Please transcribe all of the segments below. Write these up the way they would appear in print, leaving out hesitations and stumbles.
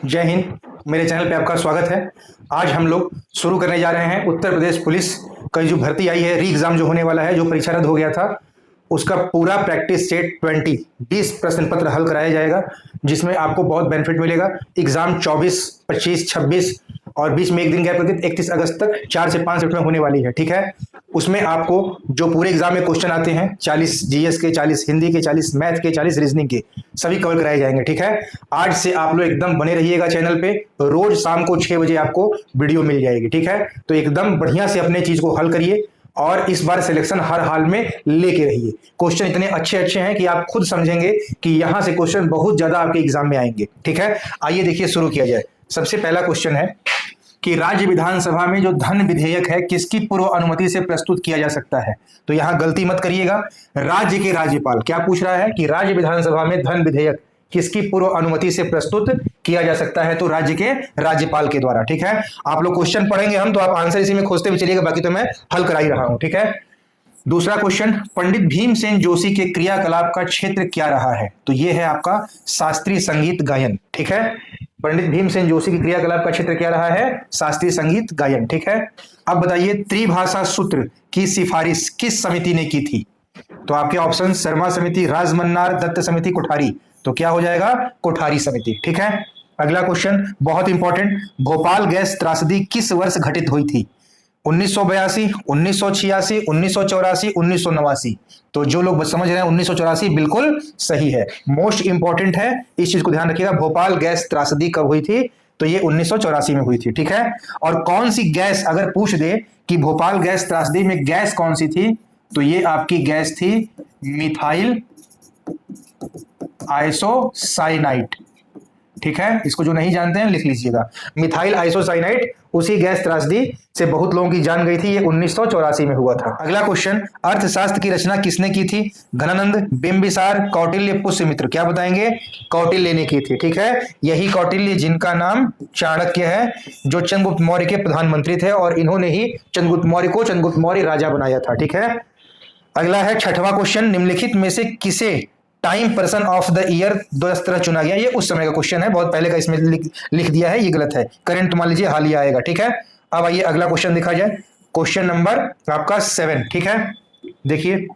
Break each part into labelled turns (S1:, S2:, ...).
S1: जय हिंद। मेरे चैनल पे आपका स्वागत है। आज हम लोग शुरू करने जा रहे हैं उत्तर प्रदेश पुलिस का जो भर्ती आई है, री एग्जाम जो होने वाला है, जो परीक्षा रद्द हो गया था, उसका पूरा प्रैक्टिस सेट 20 प्रश्न पत्र हल कराया जाएगा, जिसमें आपको बहुत बेनिफिट मिलेगा। एग्जाम 24, 25, 26 और बीच में एक दिन गैप करके 31 अगस्त तक 4 से 5 शिफ्ट में होने वाली है। ठीक है, उसमें आपको जो पूरे एग्जाम में क्वेश्चन आते हैं, 40 जीएस के, 40 हिंदी के, 40 मैथ के, 40 रीजनिंग के, सभी कवर कराए जाएंगे। ठीक है, आज से आप लोग एकदम बने रहिएगा चैनल पे। रोज शाम को 6 बजे आपको वीडियो मिल जाएगी। ठीक है, तो एकदम बढ़िया से अपने चीज को हल करिए और इस बार सिलेक्शन हर हाल में लेके रहिए। क्वेश्चन इतने अच्छे अच्छे हैं कि आप खुद समझेंगे कि यहां से क्वेश्चन बहुत ज्यादा आपके एग्जाम में आएंगे। ठीक है, आइए देखिए, शुरू किया जाए। सबसे पहला क्वेश्चन है कि राज्य विधानसभा में जो धन विधेयक है, किसकी पूर्व अनुमति से प्रस्तुत किया जा सकता है। तो यहां गलती मत करिएगा। राज्य के राज्यपाल, क्या पूछ रहा है कि राज्य विधानसभा में धन विधेयक किसकी पूर्व अनुमति से प्रस्तुत किया जा सकता है, तो राज्य के राज्यपाल के द्वारा। ठीक है, आप लोग क्वेश्चन पढ़ेंगे हम, तो आप आंसर इसी में खोजते हुए चलिएगा, बाकी तो मैं हल करा ही रहा हूं। ठीक है, दूसरा क्वेश्चन, पंडित भीमसेन जोशी के क्रियाकलाप का क्षेत्र क्या रहा है। तो यह है आपका शास्त्रीय संगीत गायन। ठीक है, पंडित भीमसेन जोशी की क्रियाकलाप का क्षेत्र क्या रहा है, शास्त्रीय संगीत गायन। ठीक है, अब बताइए, त्रिभाषा सूत्र की सिफारिश किस समिति ने की थी। तो आपके ऑप्शन शर्मा समिति, राजमन्नार, दत्त समिति, कोठारी। तो क्या हो जाएगा, कोठारी समिति। ठीक है, अगला क्वेश्चन बहुत इंपॉर्टेंट, भोपाल गैस त्रासदी किस वर्ष घटित हुई थी। 1982, 1986, 1984, 1989। तो जो लोग समझ रहे हैं 1984 बिल्कुल सही है, मोस्ट इंपॉर्टेंट है, इस चीज को ध्यान रखिएगा। भोपाल गैस त्रासदी कब हुई थी, तो ये 1984 में हुई थी। ठीक है, और कौन सी गैस, अगर पूछ दे कि भोपाल गैस त्रासदी में गैस कौन सी थी, तो ये आपकी गैस थी मिथाइल आइसोसाइनाइड। ठीक है, इसको जो नहीं जानते हैं लिख लीजिएगा, मिथाइल आइसोसाइनाइड, उसी गैस त्रासदी से बहुत लोगों की जान गई थी। ये 1984 में हुआ था। अगला क्वेश्चन, अर्थशास्त्र की रचना किसने की थी। घनानंद, बिंबिसार, कौटिल्य, पुष्यमित्र। क्या बताएंगे, कौटिल्य ने की थी। ठीक है, यही कौटिल्य जिनका नाम चाणक्य है, जो चंद्रगुप्त मौर्य के प्रधानमंत्री थे, और इन्होंने ही चंद्रगुप्त मौर्य को चंद्रगुप्त मौर्य राजा बनाया था। ठीक है, अगला है छठवां क्वेश्चन, निम्नलिखित में से किसे time person of the year 2013 चुना गया। ये उस समय का क्वेश्चन है, बहुत पहले का इसमें लिख दिया है, ये गलत है, करंट मान लीजिए, हाल ही आएगा। ठीक है, अब आइए अगला क्वेश्चन देखा जाए, क्वेश्चन नंबर आपका 7। ठीक है, देखिए,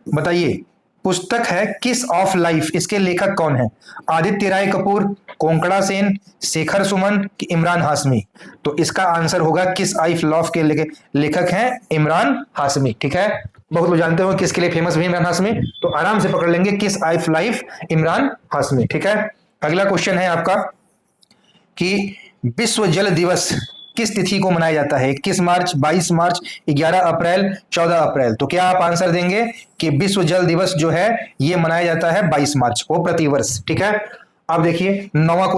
S1: बताइए, पुस्तक है किस ऑफ लाइफ, इसके लेखक कौन है। आदित्य राय कपूर, कोंकणा सेन, शेखर सुमन कि इमरान हाशमी। तो इसका आंसर होगा किस आइफ लॉफ के लेखक हैं इमरान हाशमी। ठीक है, बहुत लोग जानते हो किसके लिए फेमस भी इमरान हाशमी, तो आराम से पकड़ लेंगे, किस आइफ लाइफ इमरान हाशमी। ठीक है, अगला क्वेश्चन है आपका कि विश्व जल दिवस किस तिथि को मनाया जाता है। 21 मार्च, 22 मार्च, 11 अप्रैल, 14 अप्रैल। तो क्या आप आंसर देंगे कि विश्व जल दिवस जो है ये मनाया जाता है 22 मार्च को प्रतिवर्ष। ठीक है, अब देखिए नौवां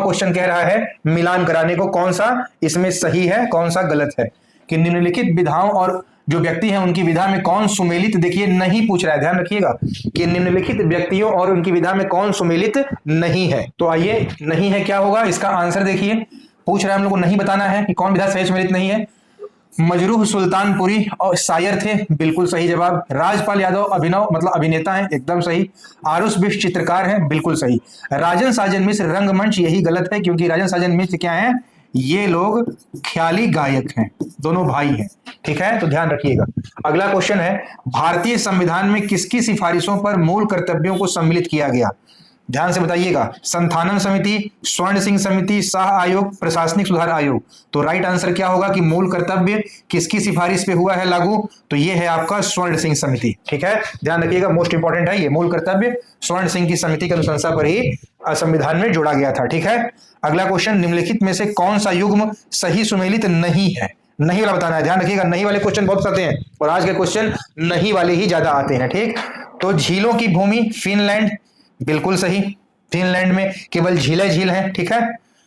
S1: क्वेश्चन कह रहा है मिलान कराने को, कौन सा इसमें सही है, कौन सा गलत है, कि निम्नलिखित विधाओं और जो व्यक्ति हैं उनकी विधा में कौन सुमेलित, देखिए नहीं पूछ रहा है, ध्यान रखिएगा कि निम्नलिखित व्यक्तियों और उनकी विधा में कौन सुमेलित नहीं है। तो आइए, नहीं है क्या होगा, इसका आंसर देखिए, पूछ रहा है हम लोग को नहीं बताना है कि कौन विधा सही सुमेलित नहीं है। मजरूह सुल्तानपुरी और शायर थे, बिल्कुल सही जवाब। राजपाल यादव अभिनव मतलब अभिनेता हैं, एकदम सही। आरुष बिष्ट चित्रकार हैं, बिल्कुल सही। राजन साजन मिश्र रंगमंच, यही गलत है, क्योंकि राजन साजन मिश्र क्या है, ये लोग ख्याली गायक हैं, दोनों भाई हैं। ठीक है, तो ध्यान रखिएगा। अगला क्वेश्चन है, भारतीय संविधान में किसकी सिफारिशों पर मूल कर्तव्यों को सम्मिलित किया गया। ध्यान से बताइएगा, संथानन समिति, स्वर्ण सिंह समिति, शाह आयोग, प्रशासनिक सुधार आयोग। तो राइट आंसर क्या होगा कि मूल कर्तव्य किसकी सिफारिश पे हुआ है लागू, तो ये है आपका स्वर्ण सिंह समिति। ठीक है, ध्यान रखिएगा, मोस्ट इंपॉर्टेंट है ये, मूल कर्तव्य स्वर्ण सिंह की समिति की अनुशंसा पर ही संविधान में जोड़ा गया था। ठीक है, अगला क्वेश्चन, निम्नलिखित में से कौन सा युग्म सही सुमेलित नहीं है। नहीं वाला बताना है, ध्यान रखिएगा, नहीं वाले क्वेश्चन बहुत आते हैं और आज के क्वेश्चन नहीं वाले ही ज्यादा आते हैं। ठीक, तो झीलों की भूमि फिनलैंड, बिल्कुल सही, फिनलैंड में केवल झीलें झील हैं। ठीक है,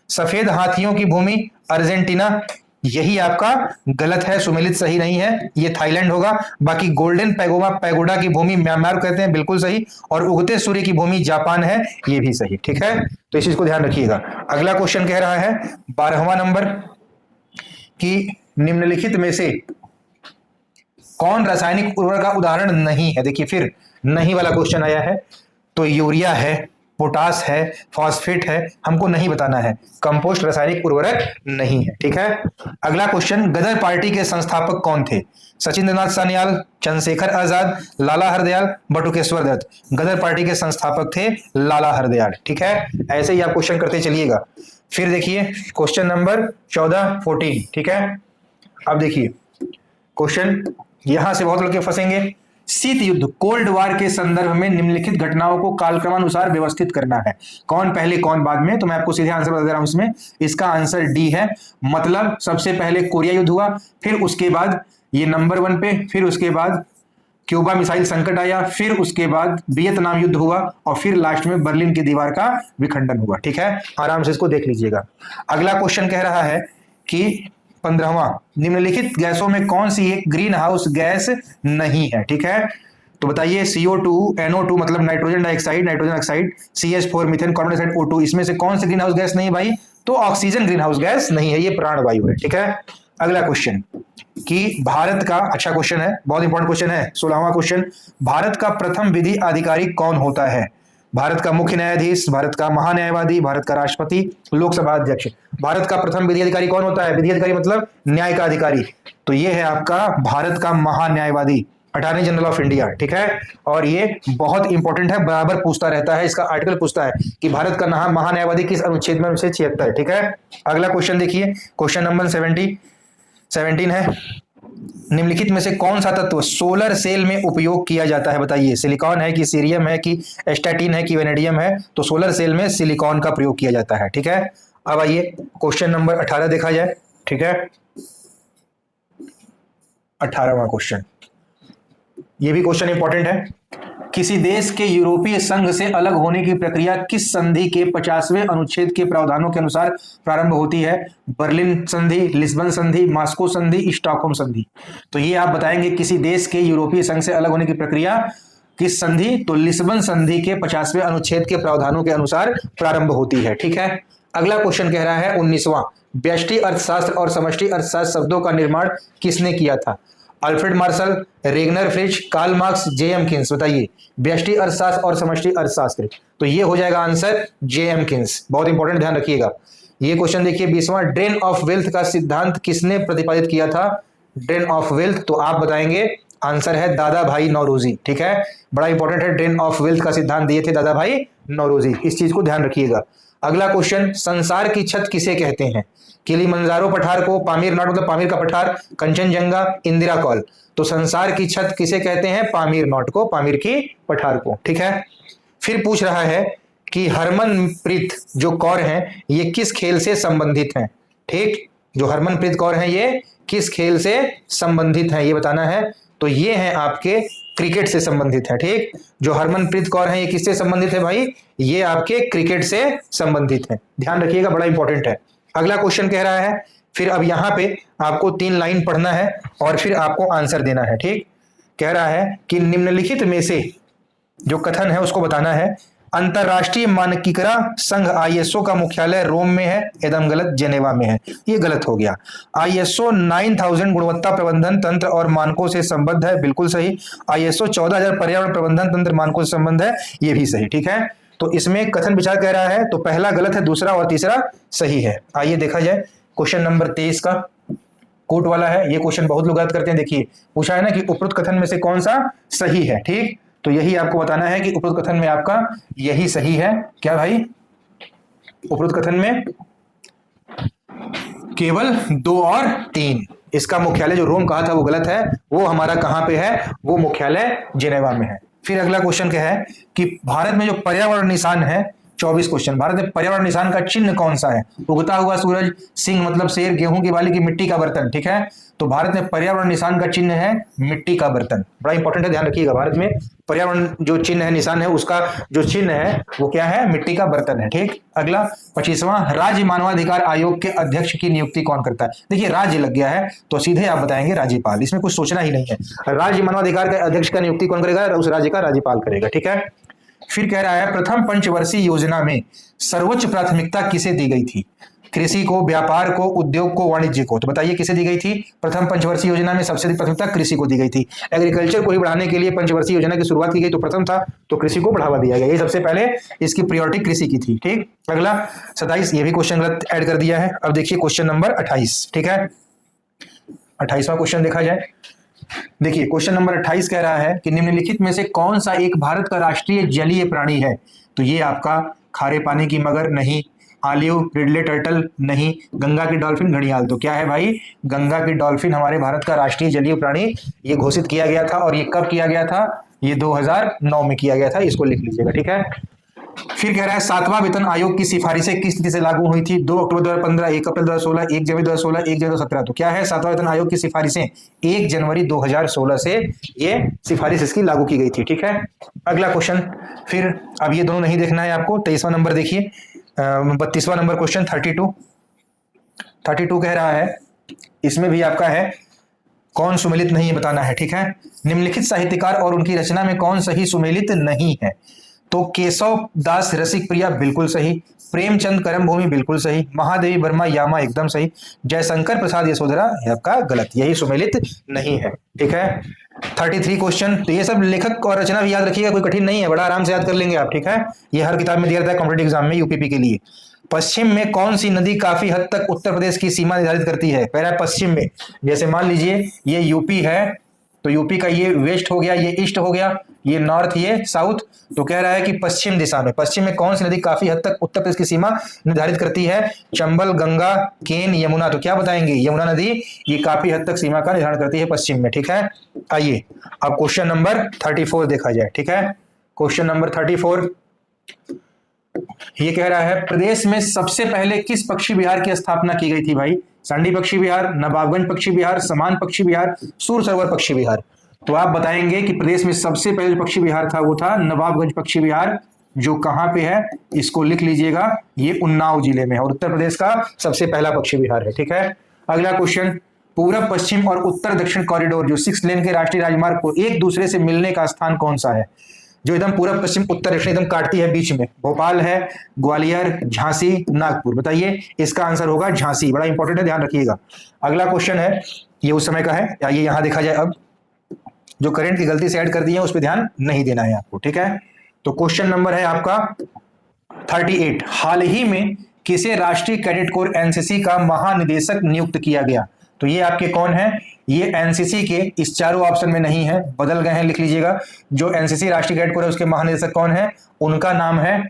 S1: सफेद हाथियों की भूमि अर्जेंटीना, यही आपका गलत है, सुमेलित सही नहीं है, ये थाईलैंड होगा। बाकी गोल्डन पैगोडा की भूमि म्यांमार कहते हैं, बिल्कुल सही। और उगते सूर्य की भूमि जापान है, ये भी सही। ठीक है, तो इस चीज को ध्यान रखिएगा। अगला क्वेश्चन कह रहा है 12वां नंबर, कि निम्नलिखित में से कौन रासायनिक उर्वरक का उदाहरण नहीं है। देखिए फिर नहीं वाला क्वेश्चन आया है, तो यूरिया है, पोटास है, फॉस्फेट है, हमको नहीं बताना है। कंपोस्ट रासायनिक उर्वरक नहीं है, ठीक है। अगला क्वेश्चन, गदर पार्टी के संस्थापक कौन थे? सचिंद्रनाथ सान्याल, चंद्रशेखर आजाद, लाला हरदयाल, बटुकेश्वर दत्त। गदर पार्टी के संस्थापक थे लाला हरदयाल, ठीक है। ऐसे ही आप क्वेश्चन करते चलिएगा। फिर देखिए क्वेश्चन नंबर 14, 14, ठीक है। अब देखिए क्वेश्चन, यहां से बहुत लड़के फंसेंगे। शीत युद्ध, कोल्ड वार के संदर्भ में निम्नलिखित घटनाओं को कालक्रमानुसार व्यवस्थित करना है। कौन पहले कौन बाद में? तो मैं आपको सीधे आंसर बता दे रहा हूं इसमें। इसका आंसर डी है। मतलब सबसे पहले कोरिया युद्ध हुआ, फिर उसके बाद ये नंबर 1 पे, फिर उसके बाद क्यूबा मिसाइल संकट आया, फिर उसके बाद वियतनाम युद्ध हुआ, और फिर लास्ट में बर्लिन की दीवार का विखंडन हुआ, ठीक है। आराम से इसको देख लीजिएगा। अगला क्वेश्चन कह रहा है कि 15वां, निम्नलिखित गैसों में कौन सी एक ग्रीन हाउस गैस नहीं है, ठीक है। तो बताइए CO2, NO2 मतलब nitrogen dioxide, nitrogen oxide, CH4 methane, carbon dioxide O2, इसमें से कौन सी ग्रीन हाउस गैस नहीं भाई? तो ऑक्सीजन ग्रीन हाउस गैस नहीं है, ये प्राणवायु है, ठीक है। अगला क्वेश्चन कि भारत का, अच्छा क्वेश्चन है, बहुत इंपॉर्टेंट क्वेश्चन है, 16वां क्वेश्चन, भारत का प्रथम विधि अधिकारी कौन होता है? भारत का मुख्य न्यायाधीश, भारत का महान्यायवादी, भारत का राष्ट्रपति, लोकसभा अध्यक्ष। भारत का प्रथम विधि अधिकारी कौन होता है? विधि अधिकारी मतलब न्याय का अधिकारी। तो ये है आपका भारत का महान्यायवादी, अटॉर्नी जनरल ऑफ इंडिया, ठीक है। और ये बहुत इंपॉर्टेंट है, बराबर पूछता रहता है, इसका आर्टिकल पूछता है कि भारत का महान्यायवादी किस अनुच्छेद में? अनुच्छेद 76, ठीक है। अगला क्वेश्चन देखिए, क्वेश्चन नंबर 17 है, निम्नलिखित में से कौन सा तत्व सोलर सेल में उपयोग किया जाता है? बताइए, सिलिकॉन है कि सीरियम है कि एस्टैटिन है कि वेनेडियम है? तो सोलर सेल में सिलिकॉन का प्रयोग किया जाता है, ठीक है। अब आइए क्वेश्चन नंबर 18 देखा जाए, ठीक है। 18वां क्वेश्चन, ये भी क्वेश्चन इंपॉर्टेंट है। किसी देश के यूरोपीय संघ से अलग होने की प्रक्रिया किस संधि के 50वें अनुच्छेद के प्रावधानों के अनुसार प्रारंभ होती है? बर्लिन संधि, लिस्बन संधि, मॉस्को संधि, स्टॉकहोम संधि। तो ये आप बताएंगे किसी देश के यूरोपीय संघ से अलग होने की प्रक्रिया किस संधि? तो लिस्बन संधि के 50वें अनुच्छेद के प्रावधानों के अनुसार प्रारंभ होती है, ठीक है। अगला क्वेश्चन कह रहा है 19वां, व्यष्टि अर्थशास्त्र और समष्टि अर्थशास्त्र शब्दों का निर्माण किसने किया था? Alfred Marshall, Ragnar Frisch, Karl Marx, J.M. Keynes. बताइए, व्यष्टि अर्थशास्त्र और समष्टि अर्थशास्त्र। तो ये हो जाएगा आंसर J.M. किन्स, बहुत इंपॉर्टेंट, ध्यान रखिएगा। ये क्वेश्चन देखिए 20वां, ड्रेन ऑफ वेल्थ का सिद्धांत किसने प्रतिपादित किया था? ड्रेन ऑफ वेल्थ, तो आप बताएंगे आंसर है दादा भाई नौरोजी, ठीक है। बड़ा इंपॉर्टेंट है, ड्रेन ऑफ वेल्थ का सिद्धांत दिए थे दादा भाई नौरोजी, इस चीज को ध्यान रखिएगा। अगला क्वेश्चन, संसार की छत किसे कहते हैं? किलिमंजारो पठार को, पामीर नॉट मतलब पामीर का पठार, कंचनजंगा, इंदिरा कॉल। तो संसार की छत किसे कहते हैं? पामीर नॉट को, पामीर की पठार को, ठीक है। फिर पूछ रहा है कि हरमनप्रीत जो कौर हैं ये किस खेल से संबंधित हैं? ठीक, जो हरमनप्रीत कौर हैं ये किस खेल से संबंधित हैं, ये बताना है। तो ये हैं आपके क्रिकेट से संबंधित है, ठीक। जो हरमनप्रीत कौर हैं ये किससे संबंधित है भाई? ये आपके क्रिकेट से संबंधित है, ध्यान रखिएगा, बड़ा इंपॉर्टेंट है। अगला क्वेश्चन कह रहा है, फिर अब यहां पे आपको 3 लाइन पढ़ना है और फिर आपको आंसर देना है, ठीक। कह रहा है कि निम्नलिखित में से जो कथन है उसको बताना है। अंतरराष्ट्रीय मानकीकरण संघ ISO का मुख्यालय रोम में है, एकदम गलत, जेनेवा में है, ये गलत हो गया। ISO 9000 गुणवत्ता प्रबंधन तंत्र और मानकों से संबद्ध है, बिल्कुल सही। ISO 14000 पर्यावरण प्रबंधन तंत्र मानकों से संबंध है, ये भी सही, ठीक है। तो इसमें कथन विचार कह रहा है, तो पहला गलत है, दूसरा और तीसरा सही है। आइए देखा जाए क्वेश्चन नंबर 23 का, कोट वाला है, ये क्वेश्चन बहुत लोग गलत करते हैं। देखिए पूछा है ना कि उपरोक्त कथन में से कौन सा सही है, ठीक। तो यही आपको बताना है कि उपरोक्त कथन में आपका यही सही है। क्या भाई? उपरोक्त कथन में केवल 2 और 3, इसका मुख्यालय जो रोम कहा था वो गलत है, वो हमारा कहां पे है? वो मुख्यालय जिनेवा में है। फिर अगला क्वेश्चन क्या है कि भारत में जो पर्यावरण निशान है, 24 क्वेश्चन, भारत में पर्यावरण निशान का चिन्ह कौन सा है? उगता हुआ सूरज, सिंह मतलब शेर, गेहूं की बाली की मिट्टी का बर्तन, ठीक है। तो भारत में पर्यावरण निशान का चिन्ह है मिट्टी का बर्तन, बड़ा इंपॉर्टेंट है, ध्यान रखिएगा। भारत में पर्यावरण जो चिन्ह है, निशान है, उसका जो चिन्ह है वो क्या है? मिट्टी का बर्तन है, ठीक। अगला 25वां, राज्य मानवाधिकार आयोग के अध्यक्ष की नियुक्ति कौन करता है? देखिए राज्य लग गया है तो सीधे आप बताएंगे राज्यपाल, इसमें कुछ सोचना ही नहीं है। राज्य मानवाधिकार के अध्यक्ष का नियुक्ति कौन करेगा? उस राज्य का राज्यपाल करेगा, ठीक है। फिर कह रहा है प्रथम पंचवर्षीय योजना में सर्वोच्च प्राथमिकता किसे दी गई थी? कृषि को, व्यापार को, उद्योग को, वाणिज्य को। तो बताइए किसे दी गई थी? प्रथम पंचवर्षीय योजना में सबसे अधिक प्राथमिकता कृषि को दी गई थी। एग्रीकल्चर को ही बढ़ाने के लिए पंचवर्षीय योजना की शुरुआत की गई, तो प्रथम था तो कृषि को बढ़ावा दिया गया। ये सबसे पहले इसकी प्रायोरिटी कृषि की थी। ठीक, अगला 27, ये भी क्वेश्चन गलत ऐड कर दिया है। अब देखिए क्वेश्चन नंबर 28। ठीक है, 28वां क्वेश्चन देखा जाए। देखिए क्वेश्चन नंबर 28 कह रहा है कि निम्नलिखित में से कौन सा एक भारत का राष्ट्रीय जलीय प्राणी है? तो ये आपका खारे पानी की मगर नहीं, आलिव रिडले टर्टल नहीं, गंगा की डॉल्फिन घड़ियाल। तो क्या है भाई? गंगा की डॉल्फिन हमारे भारत का राष्ट्रीय जलीय प्राणी ये घोषित किया गया था। और ये कब किया गया था? ये 2009 में किया गया था। इसको लिख लीजिएगा। ठीक है, फिर कह रहा है 7वां वेतन आयोग की सिफारिशें किस तिथि से लागू हुई थी? 2 अक्टूबर 2015, 1 अप्रैल 2016, 1 जनवरी 2016, 1 जनवरी 2017। तो क्या है? 7वां वेतन आयोग की सिफारिशें 1 जनवरी 2016 से ये सिफारिश इसकी लागू की गई थी। ठीक है, अगला क्वेश्चन। फिर अब ये दोनों नहीं देखना है आपको। 23वां नंबर देखिए, 32वां नंबर क्वेश्चन 32 कह रहा है, इसमें भी आपका है कौन सुमेलित नहीं है बताना है। ठीक है, निम्नलिखित साहित्यकार और उनकी रचना में कौन सही सुमेलित नहीं है? तो केशव दास रसिक प्रिया बिल्कुल सही, प्रेमचंद करम भूमि बिल्कुल सही, महादेवी वर्मा यामा एकदम सही, जयशंकर प्रसाद यशोधरा आपका गलत, यही सुमेलित नहीं है। ठीक है, 33 क्वेश्चन। तो ये सब लेखक और रचना भी याद रखिएगा, कोई कठिन नहीं है, बड़ा आराम से याद कर लेंगे आप। ठीक है, ये हर किताब में दिया रहता है कॉम्पिटिटिव एग्जाम में, यूपीपी के लिए। पश्चिम में कौन सी नदी काफी हद तक उत्तर प्रदेश की सीमा निर्धारित करती है? कह रहा है पश्चिम में, जैसे मान लीजिए ये यूपी है, तो यूपी का ये वेस्ट हो गया, ये ईस्ट हो गया, ये नॉर्थ, ये साउथ। तो कह रहा है कि पश्चिम दिशा में, पश्चिम में कौन सी नदी काफी हद तक उत्तर प्रदेश की सीमा निर्धारित करती है? चंबल, गंगा, केन, यमुना। तो क्या बताएंगे? यमुना नदी ये काफी हद तक सीमा का निर्धारण करती है पश्चिम में। ठीक है, आइए अब क्वेश्चन नंबर 34 देखा जाए। ठीक है, क्वेश्चन नंबर 34 ये कह रहा है प्रदेश में सबसे पहले किस पक्षी विहार की स्थापना की गई थी? भाई सांडी पक्षी विहार, नवाबगंज पक्षी विहार, समान पक्षी विहार, सूर सरोवर पक्षी विहार। तो आप बताएंगे कि प्रदेश में सबसे पहले जो पक्षी विहार था वो था नवाबगंज पक्षी विहार, जो कहां पे है? इसको लिख लीजिएगा, ये उन्नाव जिले में है और उत्तर प्रदेश का सबसे पहला पक्षी विहार है। ठीक है, अगला क्वेश्चन। पूरब पश्चिम और उत्तर दक्षिण कॉरिडोर जो 6 लेन के राष्ट्रीय राजमार्ग को एक दूसरे से मिलने का स्थान कौन सा है? जो एकदम पूरब पश्चिम उत्तर दक्षिण एकदम काटती है बीच में, भोपाल है, ग्वालियर, झांसी, नागपुर। बताइए इसका आंसर होगा झांसी। बड़ा इंपॉर्टेंट है, ध्यान रखिएगा। अगला क्वेश्चन है, ये उस समय का है, आइए यहां देखा जाए। अब जो करंट की गलती से ऐड कर दी है उस पर ध्यान नहीं देना है आपको। ठीक है, तो क्वेश्चन नंबर है आपका 38। हाल ही में किसे राष्ट्रीय कैडेट कोर एनसीसी का महानिदेशक नियुक्त किया गया? तो ये आपके कौन है? ये एनसीसी के इस चारों ऑप्शन में नहीं है, बदल गए हैं, लिख लीजिएगा। जो एनसीसी राष्ट्रीय कैडेट कोर है उसके महानिदेशक कौन है? उनका नाम है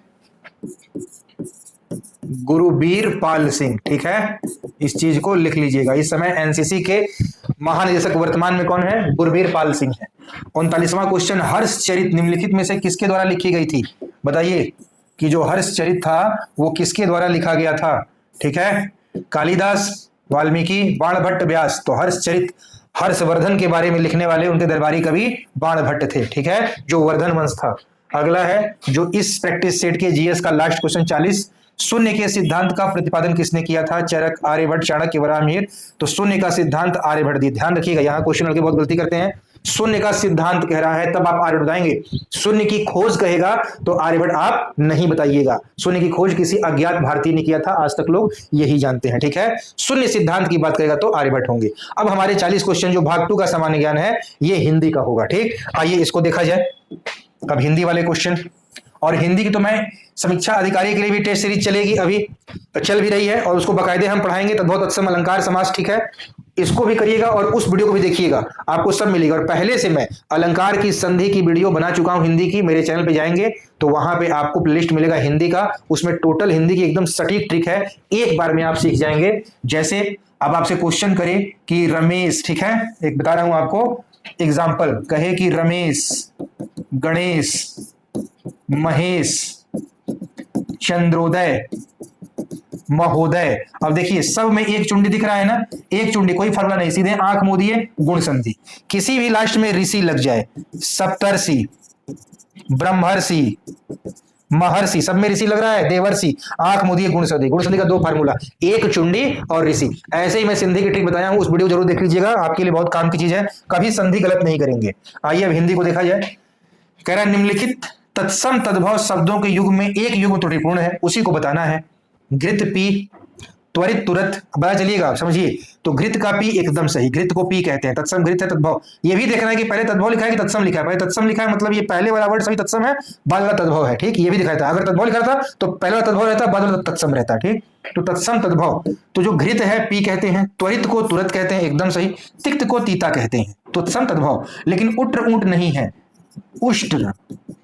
S1: गुरुबीर पाल सिंह। ठीक है, इस चीज को लिख लीजिएगा। इस समय एनसीसी के महानिदेशक वर्तमान में कौन है? गुरुबीर पाल सिंह है। 39वां क्वेश्चन। हर्षचरित निम्नलिखित में से किसके द्वारा लिखी गई थी? बताइए कि जो हर्षचरित था वो किसके द्वारा लिखा गया था? ठीक है, कालिदास, वाल्मीकि, बाणभट्ट, व्यास। तो हर्षचरित हर्षवर्धन के बारे में लिखने वाले उनके दरबारी कवि बाणभट्ट थे। ठीक है, जो वर्धन वंश था। अगला है जो इस प्रैक्टिस सेट के जीएस का लास्ट क्वेश्चन 40। शून्य के सिद्धांत का प्रतिपादन किसने किया था? चरक, आर्यभट्ट, चाणक्य, वराहमिहिर। तो शून्य का सिद्धांत आर्यभट्ट दी। ध्यान रखिएगा, यहाँ क्वेश्चन लड़के बहुत गलती करते हैं। शून्य का सिद्धांत कह रहा है तब आप आर्यभट्ट बताएंगे, शून्य की खोज कहेगा तो आर्यभट्ट आप नहीं बताइएगा। शून्य की खोज किसी अज्ञात भारतीय ने किया था, आज तक लोग यही जानते हैं। ठीक है, शून्य सिद्धांत की बात करेगा तो आर्यभट्ट होंगे। अब हमारे 40 क्वेश्चन जो भाग 2 का सामान्य ज्ञान है ये हिंदी का होगा। ठीक, आइए इसको देखा जाए। अब हिंदी वाले क्वेश्चन, और हिंदी की तो मैं समीक्षा अधिकारी के लिए भी टेस्ट सीरीज चलेगी, अभी चल भी रही है और उसको बाकायदे हम पढ़ाएंगे। तो बहुत अच्छा अलंकार समास, ठीक है, इसको भी करिएगा और उस वीडियो को भी देखिएगा, आपको सब मिलेगा। और पहले से मैं अलंकार की संधि की वीडियो बना चुका हूं हिंदी की, मेरे चैनल पे जाएंगे तो वहां पे आपको प्लेलिस्ट मिलेगा हिंदी का, उसमें टोटल हिंदी की एकदम सटीक ट्रिक है, एक बार में आप सीख जाएंगे। जैसे अब आपसे क्वेश्चन करे कि रमेश, ठीक है, एक बता रहा हूं आपको एग्जाम्पल, कहे कि रमेश, गणेश, महेश, चंद्रोदय, महोदय। अब देखिए सब में एक चुंडी दिख रहा है ना, एक चुंडी, कोई फर्मुला नहीं, सीधे आंख मूदिए गुण संधि। किसी भी लास्ट में ऋषि लग जाए, सप्तर्षि, ब्रह्मर्षि, महर्षि, सब में ऋषि लग रहा है, देवर्षि, आंख मूदिए गुण संधि। गुण संधि का 2 फार्मूला, एक चुंडी और ऋषि। ऐसे ही मैं संधि की ट्रिक बताया हूं, उस वीडियो जरूर देख लीजिएगा, आपके लिए बहुत काम की चीज है, कभी संधि गलत नहीं करेंगे। आइए अब हिंदी को देखा जाए। कह रहा है निम्नलिखित तत्सम तद्भव शब्दों के युग में एक युग्म त्रुटिपूर्ण है, उसी को बताना है। घृत पी, त्वरित, तुरंत, पता चलिएगा, समझिए। तो घृत का पी एकदम सही, घृत को पी कहते हैं, तत्सम घृत है तद्भव। ये भी देखना है कि पहले तद्भव लिखा है कि तत्सम लिखा है। पहले तत्सम लिखा है मतलब ये पहले वाला वर्ड सभी तत्सम है, बाद वाला तद्भव है, ठीक। ये भी दिखाया था, अगर तद्भव लिखा था तो पहले वाला तद्भव रहता, बाद वाला तत्सम रहता, ठीक। तो तत्सम तद्भव। तो जो घृत है पी कहते हैं, त्वरित को तुरंत कहते हैं, एकदम सही। तिक्त को तीता कहते हैं, तो तत्सम तद्भव। लेकिन उष्ट्र ऊंट नहीं है, उष्ट्र,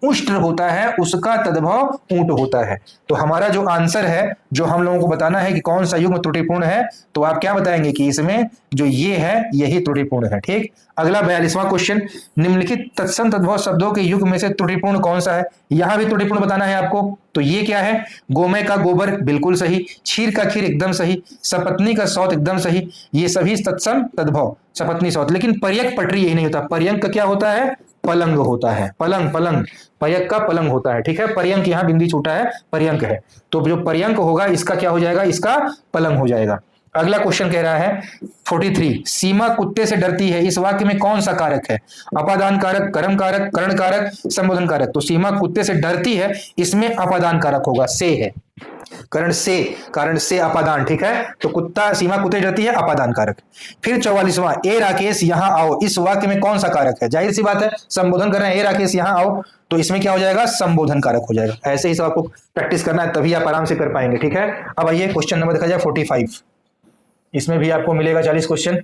S1: उष्ट्र होता है, उसका तद्भव ऊंट होता है। तो हमारा जो आंसर है, जो हम लोगों को बताना है कि कौन सा युग्म त्रुटिपूर्ण है, तो आप क्या बताएंगे कि इसमें जो ये है यही त्रुटिपूर्ण है, ठीक। अगला 42वां क्वेश्चन, निम्नलिखित तत्सम तद्भव शब्दों के युग में से त्रुटिपूर्ण कौन सा है। यहां भी त्रुटिपूर्ण बताना है आपको। तो ये क्या है, गोमय का गोबर बिल्कुल सही, क्षीर का खीर एकदम सही, सपत्नी का सौत एकदम सही, ये सभी तत्सम तद्भव, सपत्नी सौत। लेकिन पर्यक पटरी यही नहीं होता, पर्यंक का क्या होता है, पलंग होता है, पलंग, पलंग, पर्यक का पलंग होता है, ठीक है। पर्यंक यहां बिंदी छूटा है, पर्यंक है, तो जो पर्यंक होगा इसका क्या हो जाएगा, इसका पलंग हो जाएगा। अगला क्वेश्चन कह रहा है 43, सीमा कुत्ते से डरती है, इस वाक्य में कौन सा कारक है। अपादान कारक, कर्म कारक, करण कारक, संबोधन कारक। तो सीमा कुत्ते से डरती है, इसमें अपादान कारक होगा, से है, कारण से अपादान, ठीक है। तो कुत्ता, सीमा कुत्ते से डरती है, अपादान कारक। फिर 44वां, ए राकेश यहां आओ, इस वाक्य में कौन सा कारक है। जाहिर सी बात है, संबोधन कर रहे हैं, ए राकेश यहां आओ, तो इसमें क्या हो जाएगा, संबोधन कारक हो जाएगा। ऐसे ही सब आपको प्रैक्टिस करना है, तभी आप आराम से कर पाएंगे, ठीक है। अब आइए क्वेश्चन नंबर देखा जाए 45, इसमें भी आपको मिलेगा 40 क्वेश्चन।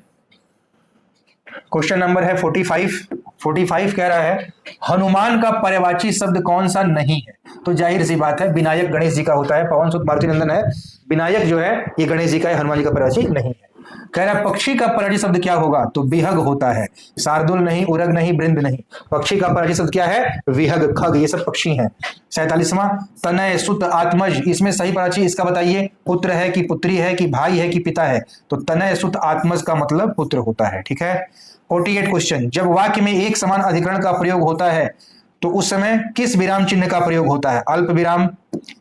S1: क्वेश्चन नंबर है 45 कह रहा है, हनुमान का पर्यायवाची शब्द कौन सा नहीं है। तो जाहिर सी बात है, विनायक गणेश जी का होता है, पवन सुत मारुति नंदन है, विनायक जो है ये गणेश जी का है, हनुमान जी का पर्यायवाची नहीं है। कह रहा है पक्षी का पर्यायवाची शब्द क्या होगा, तो विहग होता है, शार्दुल नहीं, उरग नहीं, बृंद नहीं, पक्षी का पर्यायवाची शब्द क्या है, विहग, खग, ये सब पक्षी हैं। 47वां, तनय सुत आत्मज, इसमें सही पर्यायवाची इसका बताइए, पुत्र है कि पुत्री है कि भाई है कि पिता है। तो तनय सुत आत्मज का मतलब पुत्र होता है, ठीक है। 48 क्वेश्चन, जब वाक्य में एक समान अधिकरण का प्रयोग होता है तो उस समय किस विराम चिन्ह का प्रयोग होता है, अल्प विराम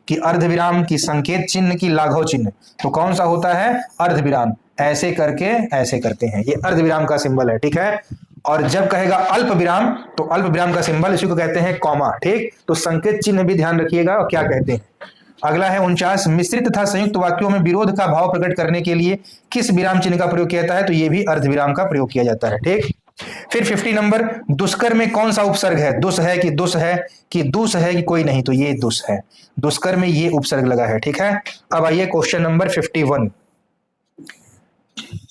S1: की, अर्ध विराम की, संकेत चिन्ह की, लाघव चिन्ह। तो कौन सा होता है, अर्ध विराम, ऐसे करके ऐसे करते हैं, ये अर्ध विराम का सिंबल है, ठीक है। और जब कहेगा अल्प विराम, तो अल्प विराम का सिंबल इसी को कहते हैं कॉमा, ठीक। तो संकेत चिन्ह भी ध्यान रखिएगा और क्या कहते हैं। अगला है 49, मिश्रित तथा संयुक्त वाक्यों में विरोध का भाव प्रकट करने के लिए किस विराम चिन्ह का प्रयोग किया जाता है, तो ये भी अर्ध विराम का प्रयोग किया जाता है, ठीक। फिर 50 नंबर, दुष्कर में कौन सा उपसर्ग है, दुस है कि दुस है कि दुस है कि कोई नहीं, तो ये दुस है, दुष्कर में ये उपसर्ग लगा है, ठीक है। अब आइए क्वेश्चन नंबर 51,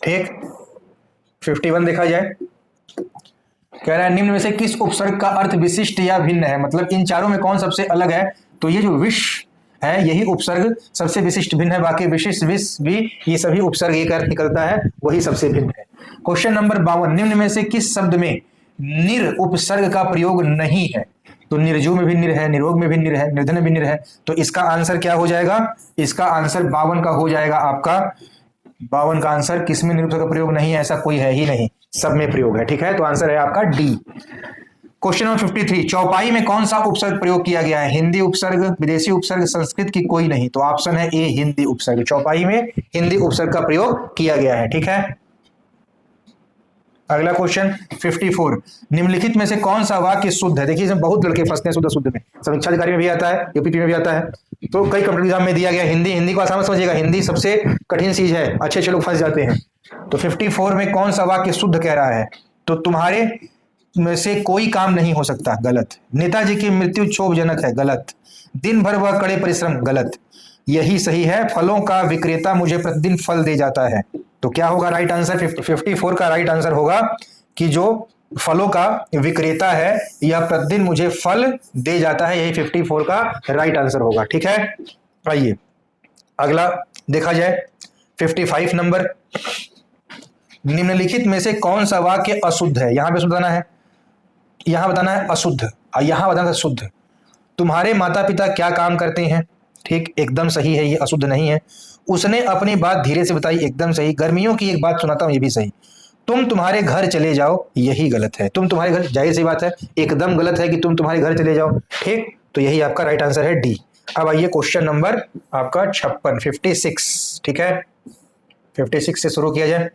S1: ठीक, 51 देखा जाए। कह रहा है निम्न में से किस उपसर्ग का अर्थ विशिष्ट या भिन्न है, मतलब इन चारों में कौन सबसे अलग है। तो ये जो विश है यही उपसर्ग सबसे विशिष्ट भिन्न है, बाकी विशिष्ट विश भी ये सभी उपसर्ग एक अर्थ निकलता है, वही सबसे भिन्न है। क्वेश्चन नंबर 52, निम्न में से किस शब्द में निर उपसर्ग का प्रयोग नहीं है। तो निर्जु में भी निर है, निरोग में भी निर है, निर्धन में भी निर है। तो इसका आंसर क्या हो जाएगा, इसका आंसर 52 का हो जाएगा आपका। 52 का आंसर, किसमें निर उपसर्ग का प्रयोग नहीं है, ऐसा कोई है ही नहीं, सब में प्रयोग है, ठीक है। तो आंसर है आपका डी। क्वेश्चन नंबर 53, चौपाई में कौन सा उपसर्ग प्रयोग किया गया है, हिंदी उपसर्ग, विदेशी उपसर्ग, संस्कृत की कोई नहीं। तो ऑप्शन है ए, हिंदी उपसर्ग, चौपाई में हिंदी उपसर्ग का प्रयोग किया गया है, ठीक है। अगला क्वेश्चन 54, निम्नलिखित में से कौन सा वाक्य शुद्ध है। देखिए इसमें बहुत लड़के फंसते हैं शुद्ध शुद्ध में, समीक्षा अधिकारी में भी आता है, यूपीटी में भी आता है, तो कई कंप्यूटर एग्जाम में दिया गया। हिंदी को आसान समझिएगा, हिंदी सबसे कठिन चीज है, अच्छे लोग फंस जाते हैं। तो 54 में कौन सा वाक्य शुद्ध कह रहा है, तो तुम्हारे में से कोई काम नहीं हो सकता, गलत। नेताजी की मृत्यु क्षोभजनक है, गलत। दिन भर वह कड़े परिश्रम, गलत। यही सही है, फलों का विक्रेता मुझे प्रतिदिन फल दे जाता है। तो क्या होगा राइट आंसर, 54 का राइट आंसर होगा कि जो फलों का विक्रेता है यह प्रतिदिन मुझे फल दे जाता है, यही 54 का राइट आंसर होगा, ठीक है। आइए अगला देखा जाए 55 नंबर, निम्नलिखित में से कौन सा वाक्य अशुद्ध है। यहां पे बताना है, यहां बताना है अशुद्ध और यहां बताना है शुद्ध। तुम्हारे माता पिता क्या काम करते हैं, ठीक, एकदम सही है, ये अशुद्ध नहीं है। उसने अपनी बात धीरे से बताई, एकदम सही। गर्मियों की एक बात सुनाता हूं, ये भी सही। तुम तुम्हारे घर चले जाओ, यही गलत है। तुम तुम्हारे घर, जाहिर सी बात है एकदम गलत है कि तुम तुम्हारे घर चले जाओ, ठीक। तो यही आपका राइट आंसर है डी। अब आइए क्वेश्चन नंबर आपका 56, ठीक है, 56 से शुरू किया जाए।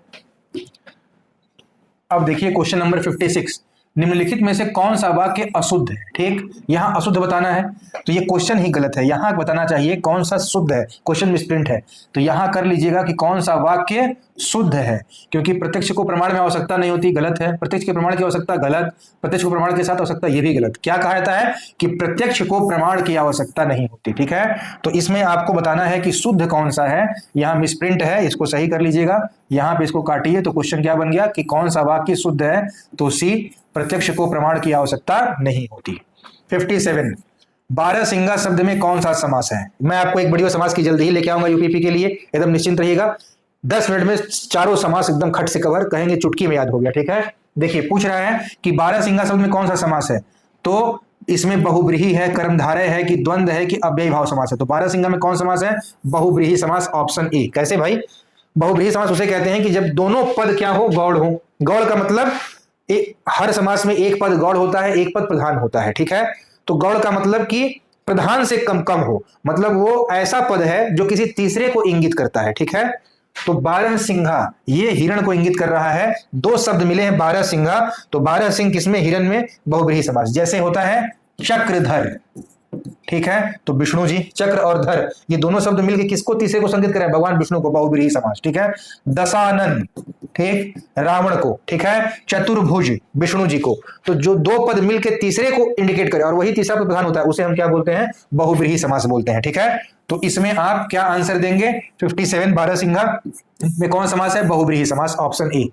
S1: अब देखिए क्वेश्चन नंबर 56, निम्नलिखित में से कौन सा वाक्य अशुद्ध है? ठीक, यहां अशुद्ध बताना है तो ये क्वेश्चन ही गलत है, यहां बताना चाहिए कौन सा शुद्ध है, क्वेश्चन मिसप्रिंट है। तो यहां कर लीजिएगा कि कौन सा वाक्य शुद्ध है, क्योंकि प्रत्यक्ष को प्रमाण में आवश्यकता नहीं होती, गलत है। प्रत्यक्ष के प्रमाण की आवश्यकता, गलत। प्रत्यक्ष को प्रमाण के साथ आवश्यकता, ये भी गलत। क्या कहा जाता है कि प्रत्यक्ष को प्रमाण की आवश्यकता नहीं होती। ठीक है, तो इसमें आपको बताना है कि शुद्ध कौन सा है। यहां मिसप्रिंट है, इसको सही कर लीजिएगा, यहां पे इसको काटिए। तो क्वेश्चन क्या बन गया कि कौन सा वाक्य शुद्ध है? तो सी, प्रत्यक्ष को प्रमाण की आवश्यकता नहीं होती। 57, बारहसिंगा शब्द में कौन सा समास है? मैं आपको एक वीडियो समास की जल्दी ही लेके आऊंगा यूपीपी के लिए, एकदम निश्चिंत रहिएगा। 10 मिनट में चारों समास एकदम खट से कवर, कहेंगे चुटकी में याद हो गया। ठीक है, देखिए पूछ रहा है कि बारहसिंगा शब्द में कौन सा समास है, तो इसमें बहुब्रीहि है, कर्मधारय है कि द्वंद्व है कि अव्ययी भाव समास है? तो बारहसिंगा में कौन समास है? बहुब्रीहि समास, ऑप्शन ए। कैसे भाई? बहुब्रीहि समास उसे कहते हैं कि जब दोनों पद क्या हो? गौड़ हो। गौड़ का मतलब हर समास में एक पद गौड़ होता है, एक पद प्रधान होता है। ठीक है, तो गौड़ का मतलब कि प्रधान से कम कम हो, मतलब वो ऐसा पद है जो किसी तीसरे को इंगित करता है। ठीक है, तो बारहसिंघा ये हिरण को इंगित कर रहा है। दो शब्द मिले हैं बारहसिंघा, तो बारहसिंह किसमें? हिरण में, बहुब्रीहि समास। जैसे होता है चक्रधर। ठीक है, तो विष्णु जी, चक्र और धर ये दोनों शब्द मिलकर किसको? तीसरे को संकेत कर रहे हैं, भगवान विष्णु को, बहुब्रीहि समास। ठीक है, दशानन, ठीक, रावण को। ठीक है, चतुर्भुज, विष्णु जी को। तो जो दो पद मिलकर तीसरे को इंडिकेट करे और वही तीसरा पद प्रधान होता है, उसे हम क्या बोलते हैं? बहुब्रीहि समास बोलते हैं। ठीक है, तो इसमें आप क्या आंसर देंगे? 57 बारहसिंघा में कौन समास है? बहुब्रीहि समास, ऑप्शन ए।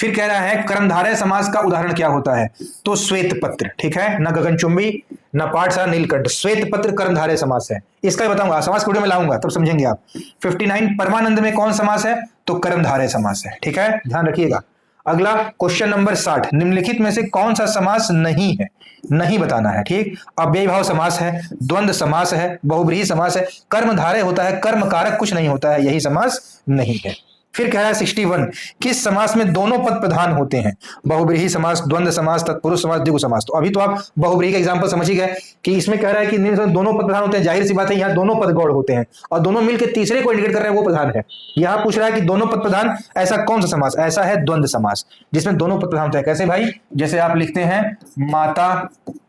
S1: फिर कह रहा है कर्मधारय समास का उदाहरण क्या होता है? तो श्वेत पत्र। ठीक है, न गगनचुंबी न पाठशाला नीलकंठ, श्वेत पत्र कर्मधारय समास है। इसका भी बताऊंगा, समास वीडियो में लाऊंगा तब समझेंगे आप। 59 परमानंद में कौन समास है? तो कर्मधारय समास है। ठीक है, ध्यान रखिएगा। अगला क्वेश्चन नंबर 60, निम्नलिखित में से कौन सा समास नहीं है? नहीं बताना है। ठीक, अव्ययी भाव समास है, द्वंद्व समास है, बहुब्रीहि समास है, कर्मधारय होता है, कर्म कारक कुछ नहीं होता है, यही समास नहीं है। फिर कह रहा है 61, किस समास में दोनों पद प्रधान होते हैं? बहुब्रीहि समास, द्वंद्व समास, तत्पुरुष समास, द्विगु समास। तो अभी तो आप बहुब्रीहि का एग्जांपल समझ ही गए कि इसमें कह रहा है कि दोनों पद प्रधान होते हैं, जाहिर सी बात है यहाँ दोनों पद गौड़ होते हैं और दोनों मिलकर तीसरे को इंडिकेट कर रहे हैं, वो प्रधान है। यहाँ पूछ रहा है कि दोनों पद प्रधान, ऐसा कौन सा समास? ऐसा है द्वंद्व समास, जिसमें दोनों पद प्रधान होते हैं। कैसे भाई? जैसे आप लिखते हैं माता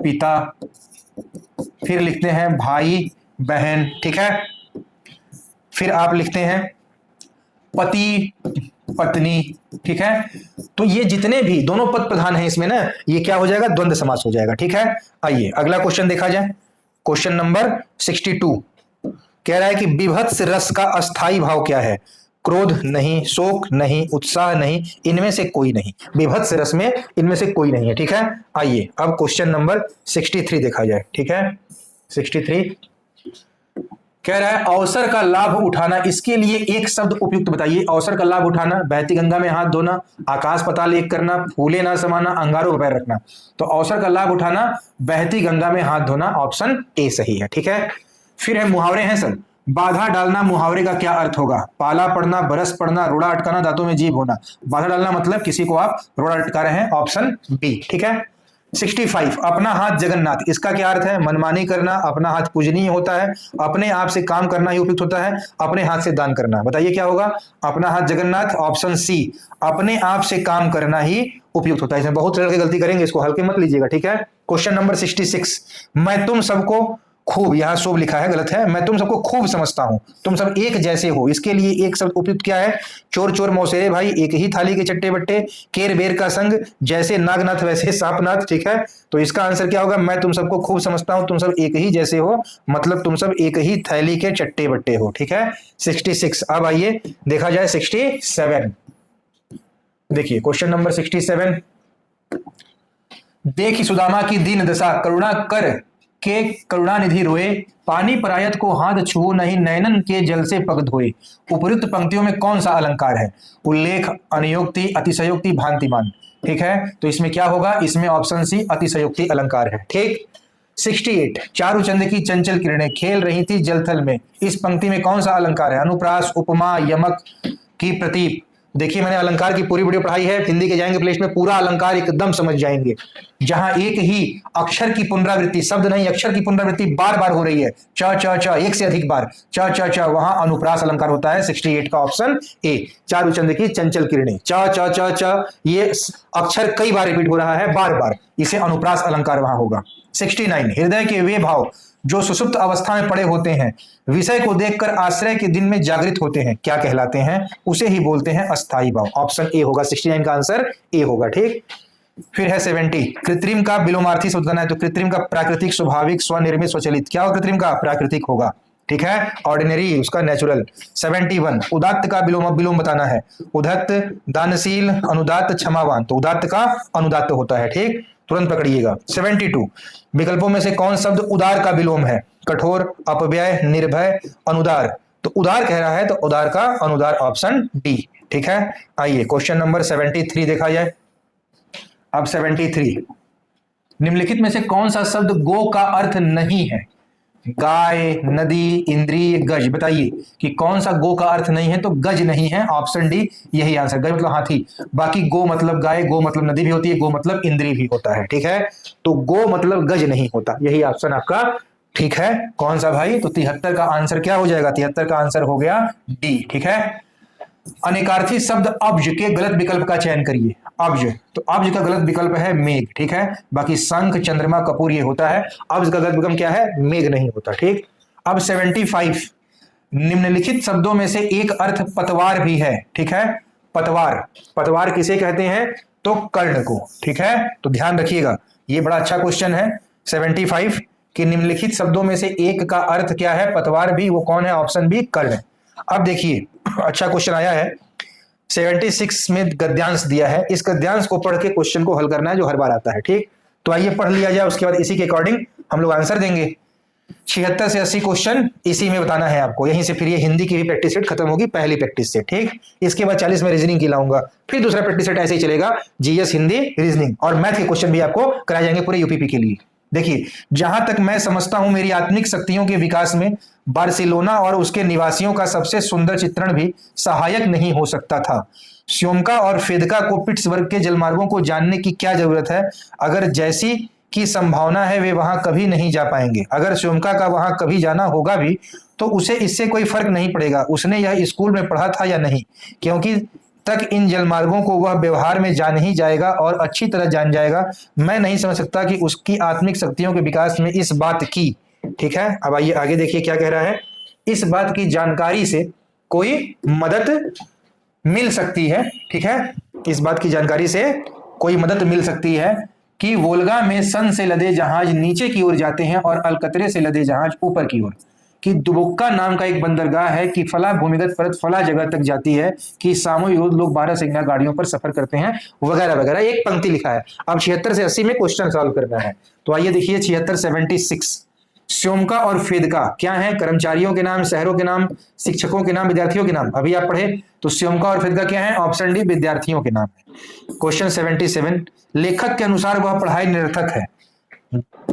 S1: पिता, फिर लिखते हैं भाई बहन। ठीक है, फिर आप लिखते हैं पति पत्नी। ठीक है, तो ये जितने भी दोनों पद प्रधान हैं इसमें ना, ये क्या हो जाएगा? द्वंद्व समास हो जाएगा। ठीक है, आइए अगला क्वेश्चन देखा जाए। क्वेश्चन नंबर 62 कह रहा है कि विभत्स रस का अस्थाई भाव क्या है? क्रोध नहीं, शोक नहीं, उत्साह नहीं, इनमें से कोई नहीं। विभत्स रस में इनमें से कोई नहीं है। ठीक है, आइए अब क्वेश्चन नंबर 63 देखा जाए। ठीक है, 63 कह रहा है अवसर का लाभ उठाना, इसके लिए एक शब्द उपयुक्त बताइए। अवसर का लाभ उठाना, बहती गंगा में हाथ धोना, आकाश पाताल एक करना, फूले ना समाना, अंगारों पर पैर रखना। तो अवसर का लाभ उठाना, बहती गंगा में हाथ धोना, ऑप्शन ए सही है। ठीक है, फिर है मुहावरे हैं सब। बाधा डालना मुहावरे का क्या अर्थ होगा? पाला पड़ना, बरस पड़ना, रोड़ा अटकाना, दांतों में जीभ होना। बाधा डालना मतलब किसी को आप रोड़ा अटका रहे हैं, ऑप्शन बी। ठीक है, 65 अपना हाथ जगन्नाथ, इसका क्या अर्थ है? मनमानी करना, अपना हाथ पूजनीय होता है, अपने आप से काम करना ही उपयुक्त होता है, अपने हाथ से दान करना। बताइए क्या होगा? अपना हाथ जगन्नाथ, ऑप्शन सी, अपने आप से काम करना ही उपयुक्त होता है। इसमें बहुत लड़के गलती करेंगे, इसको हल्के मत लीजिएगा। ठीक है, क्वेश्चन नंबर 66, मैं तुम सबको खूब, यहां शुभ लिखा है, गलत है। मैं तुम सबको खूब समझता हूं, तुम सब एक जैसे हो, इसके लिए एक शब्द उपयुक्त क्या है? चोर चोर मौसेरे भाई, एक ही थाली के चट्टे बट्टे, केर बेर का संग, जैसे नागनाथ वैसे सांपनाथ। ठीक है, तो इसका आंसर क्या होगा? मैं तुम सबको खूब समझता हूं, तुम सब एक ही जैसे हो, मतलब तुम सब एक ही थैली के चट्टे बट्टे हो। ठीक है, 66। अब आइए देखा जाए 67। देखिए क्वेश्चन नंबर 67, देखी सुदामा की दीन दशा, करुणा कर के करुणानिधि रोए, पानी परायत को हाथ छुओ नहीं, नैनन के जल से पग धोए। उपयुक्त पंक्तियों में कौन सा अलंकार है? उल्लेख, अनियोक्ति, अतिशयोक्ति, भांतिमान। ठीक है, तो इसमें क्या होगा? इसमें ऑप्शन सी अतिशयोक्ति अलंकार है। ठीक, 68 चारुचंद की चंचल किरणें खेल रही थी जलथल में, इस पंक्ति में कौन सा अलंकार है? अनुप्रास, उपमा, यमक की प्रतीप। देखिए मैंने अलंकार की पूरी वीडियो पढ़ाई है, हिंदी के जाएंगे प्लेलिस्ट में, पूरा अलंकार एकदम समझ जाएंगे। जहां एक ही अक्षर की पुनरावृत्ति, शब्द नहीं अक्षर की पुनरावृत्ति बार बार हो रही है, च च च एक से अधिक बार, च च च, वहां अनुप्रास अलंकार होता है। 68 का ऑप्शन ए। चार उचंद की चंचल किरणें, च च च च, ये अक्षर कई बार रिपीट हो रहा है, बार बार, इसे अनुप्रास अलंकार वहां होगा। 69 हृदय के वे भाव जो सुसुप्त अवस्था में पड़े होते हैं, विषय को देखकर आश्रय के दिन में जागृत होते हैं, क्या कहलाते हैं? उसे ही बोलते हैं अस्थाई भाव। ऑप्शन ए होगा, 69 का आंसर ए होगा। ठीक, फिर है 70 कृत्रिम का विलोमार्थी शब्द बनाए तो कृत्रिम का प्राकृतिक, स्वाभाविक, स्वनिर्मित, स्वचलित, क्या होगा? कृत्रिम का प्राकृतिक होगा। ठीक है, ऑर्डिनरी उसका नेचुरल। 71 उदात्त का विलोम बताना है, उदत्त, दानशील, अनुदात्त, क्षमावान, तो उदात्त का अनुदात्त होता है। ठीक, तुरंत पकड़िएगा। 72 विकल्पों में से कौन शब्द उदार का विलोम है? कठोर, अपव्यय, निर्भय, अनुदार, तो उदार कह रहा है तो उदार का अनुदार, ऑप्शन डी। ठीक है, आइए क्वेश्चन नंबर 73 देखा जाए। अब 73 निम्नलिखित में से कौन सा शब्द गो का अर्थ नहीं है? गाय, नदी, इंद्रिय, गज, बताइए कि कौन सा गो का अर्थ नहीं है? तो गज नहीं है, ऑप्शन डी यही आंसर। गज मतलब हाथी, बाकी गो मतलब गाय, गो मतलब नदी भी होती है, गो मतलब इंद्रिय भी होता है। ठीक है, तो गो मतलब गज नहीं होता, यही ऑप्शन आपका ठीक है। कौन सा भाई? तो 73 का आंसर क्या हो जाएगा? 73 का आंसर हो गया डी। ठीक है, अनेकार्थी शब्द अब्ज के गलत विकल्प का चयन करिए। अब्ज, तो अब्ज का गलत विकल्प है मेघ। ठीक है, बाकी शंख, चंद्रमा, कपूर ये होता है, अब्ज का गलत विकल्प क्या है? मेघ नहीं होता। ठीक, अब 75 निम्नलिखित शब्दों में से एक अर्थ पतवार भी है। ठीक है, पतवार, पतवार किसे कहते हैं? तो कर्ण को। ठीक है, तो ध्यान रखिएगा, ये बड़ा अच्छा क्वेश्चन है। 75 कि निम्नलिखित शब्दों में से एक का अर्थ क्या है? पतवार भी, वो कौन है? ऑप्शन बी कर्ण। अब देखिए अच्छा क्वेश्चन आया है 76 में, गद्यांश दिया है, इस गद्यांश को पढ़ के क्वेश्चन को हल करना है जो हर बार आता है। ठीक, तो आइए पढ़ लिया जाए, उसके बाद इसी के अकॉर्डिंग हम लोग आंसर देंगे। 76 से 80 क्वेश्चन इसी में बताना है आपको, यहीं से फिर ये हिंदी की भी प्रैक्टिस सेट खत्म होगी, पहली प्रैक्टिस सेट। ठीक, इसके बाद 40 में रीजनिंग की लाऊंगा, फिर दूसरा प्रैक्टिस सेट ऐसे ही चलेगा, जीएस, हिंदी, रीजनिंग, और मैथ के क्वेश्चन भी आपको कराए जाएंगे पूरे यूपीपी के लिए। देखिए, जहां तक मैं समझता हूं मेरी आत्मिक शक्तियों के विकास में बार्सिलोना और उसके निवासियों का सबसे सुंदर चित्रण भी सहायक नहीं हो सकता था। श्योमका और फेदका को पिट्सबर्ग के जलमार्गों को जानने की क्या जरूरत है? अगर जैसी की संभावना है वे वहां कभी नहीं जा पाएंगे। अगर श्योमका का वहां कभी जाना होगा भी तो उसे इससे कोई फर्क नहीं पड़ेगा उसने यह स्कूल में पढ़ा था या नहीं, क्योंकि तक इन जलमार्गों को वह व्यवहार में जान ही जाएगा और अच्छी तरह जान जाएगा। मैं नहीं समझ सकता कि उसकी आत्मिक शक्तियों के विकास में इस बात की, ठीक है, अब आइए आगे देखिए क्या कह रहा है, इस बात की जानकारी से कोई मदद मिल सकती है। ठीक है, इस बात की जानकारी से कोई मदद मिल सकती है कि वोल्गा में सन से लदे जहाज नीचे की ओर जाते हैं और अलकतरे से लदे जहाज ऊपर की ओर, कि दुबुक्का नाम का एक बंदरगाह है, कि फला भूमिगत परत फला जगह तक जाती है, कि सामूहिक लोग 12 सिग्नल गाड़ियों पर सफर करते हैं, वगैरह वगैरह, एक पंक्ति लिखा है। अब 76 से 80 में क्वेश्चन सॉल्व करना है। तो आइए देखिए 76 76, श्योमका और फेदका क्या है? कर्मचारियों के नाम, शहरों के नाम, शिक्षकों के नाम, विद्यार्थियों के नाम। अभी आप पढ़े तो श्योमका और फेदका क्या है? ऑप्शन डी विद्यार्थियों के नाम है। क्वेश्चन 77, लेखक के अनुसार वह पढ़ाई निरर्थक है।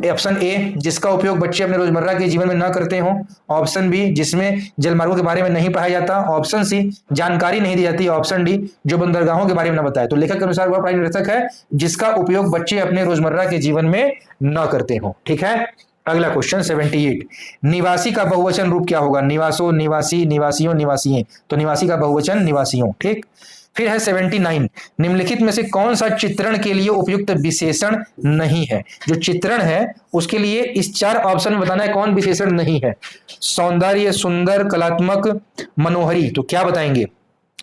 S1: ऑप्शन ए, जिसका उपयोग बच्चे अपने रोजमर्रा के जीवन में न करते हो। ऑप्शन बी, जिसमें जलमार्गों के बारे में नहीं पढ़ाया जाता। ऑप्शन सी, जानकारी नहीं दी जाती। ऑप्शन डी, जो बंदरगाहों के बारे में न बताए। तो लेखक के अनुसार वह पढ़ाई निरर्थक है जिसका उपयोग बच्चे अपने रोजमर्रा के जीवन में न करते हो। ठीक है, अगला क्वेश्चन 78, निवासी का बहुवचन रूप क्या होगा? निवासो, निवासी, निवासियों, निवासिये, तो निवासी का बहुवचन निवासियों। ठीक, फिर है 79, निम्नलिखित में से कौन सा चित्रण के लिए उपयुक्त विशेषण नहीं है? जो चित्रण है उसके लिए इस 4 ऑप्शन में बताना है कौन विशेषण नहीं है। सौंदर्य, सुंदर, कलात्मक, मनोहरी, तो क्या बताएंगे?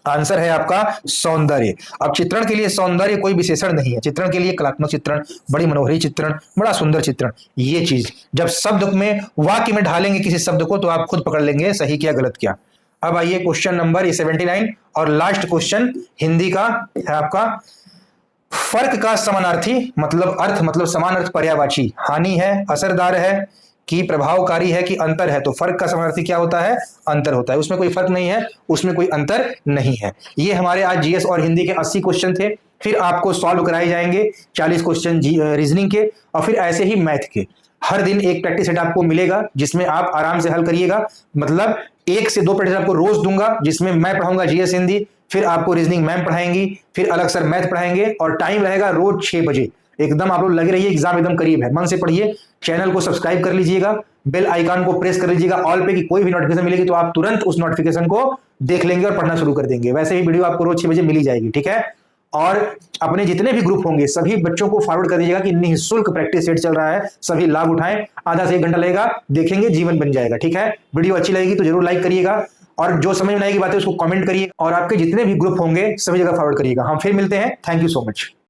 S1: आंसर है आपका सौंदर्य। अब चित्रण के लिए सौंदर्य कोई विशेषण नहीं है, चित्रण के लिए कलात्मक चित्रण, बड़ी मनोहरी चित्रण, बड़ा सुंदर चित्रण, ये चीज जब शब्द में, वाक्य में ढालेंगे किसी शब्द को तो आप खुद पकड़ लेंगे सही क्या गलत क्या। अब आइए क्वेश्चन नंबर 79 और लास्ट क्वेश्चन हिंदी का है आपका, फर्क का समानार्थी मतलब अर्थ, मतलब समान अर्थ पर्यायवाची, हानि है, असरदार है, कि प्रभावकारी है, कि अंतर है। तो फर्क का समानार्थी क्या होता है? अंतर होता है। उसमें कोई फर्क नहीं है, उसमें कोई अंतर नहीं है। ये हमारे आज जीएस और हिंदी के 80 क्वेश्चन थे। फिर आपको सॉल्व कराए जाएंगे 40 क्वेश्चन रीजनिंग के, और फिर ऐसे ही मैथ के। हर दिन एक प्रैक्टिस सेट आपको मिलेगा जिसमें आप आराम से हल करिएगा। मतलब 1 से 2 प्रैक्टिस आपको रोज दूंगा, जिसमें मैं पढ़ाऊंगा जीएस हिंदी, फिर आपको रीजनिंग मैम पढ़ाएंगी, फिर अलग सर मैथ पढ़ाएंगे, और टाइम रहेगा रोज 6 बजे। एकदम आप लोग लगे रहिए, एग्जाम एकदम करीब है, मन से पढ़िए। चैनल को सब्सक्राइब कर लीजिएगा, बेल आइकन को प्रेस कर लीजिएगा ऑल पे, कि कोई भी नोटिफिकेशन मिलेगी तो आप तुरंत उस नोटिफिकेशन को देख लेंगे और पढ़ना शुरू कर देंगे। वैसे ही वीडियो आपको रोज 6 बजे मिल ही जाएगी, ठीक है। और अपने जितने भी ग्रुप होंगे सभी बच्चों को फॉरवर्ड कर दीजिएगा कि निःशुल्क प्रैक्टिस सेट चल रहा है, सभी लाभ उठाएं। आधा से 1 घंटा लगेगा, देखेंगे, जीवन बन जाएगा, ठीक है। वीडियो अच्छी लगेगी तो जरूर लाइक करिएगा, और जो समझ में आएगी बातें उसको कमेंट करिए, और आपके जितने भी ग्रुप होंगे सभी जगह फॉरवर्ड करिएगा। हम फिर मिलते हैं। Thank you so much.